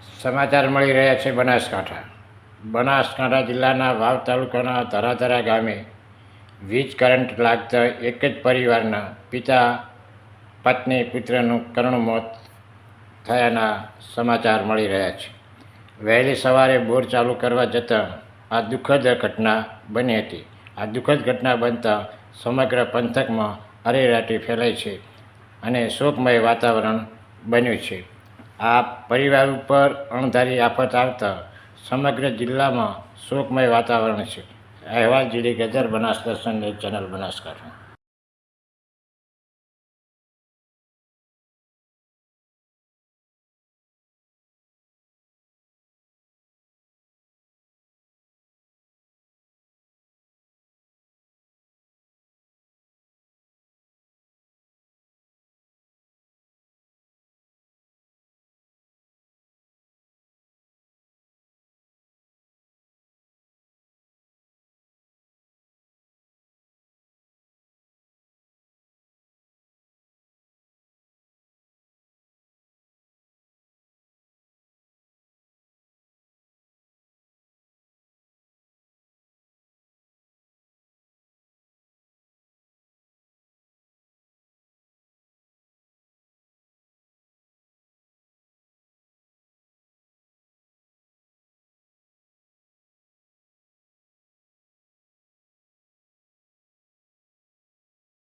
સમાચાર મળી રહ્યા છે બનાસકાંઠા જિલ્લાના વાવ તાલુકાના ધરાધરા ગામે વીજ કરંટ લાગતા એક જ પરિવારના પિતા પત્ની પુત્રનું કરુણ મોત થયાના સમાચાર મળી રહ્યા છે. વહેલી સવારે બોર ચાલુ કરવા જતાં આ દુઃખદ ઘટના બની હતી. આ દુઃખદ ઘટના બનતા સમગ્ર પંથકમાં અરેરાટી ફેલાઈ છે અને શોકમય વાતાવરણ બન્યું છે. આ પરિવાર ઉપર અણધારી આફત આવતા સમગ્ર જિલ્લામાં શોકમય વાતાવરણ છે. અહેવાલ જીડી ગજર, બનાસ દર્શન ન્યૂઝ ચેનલ, બનાસકાંઠા.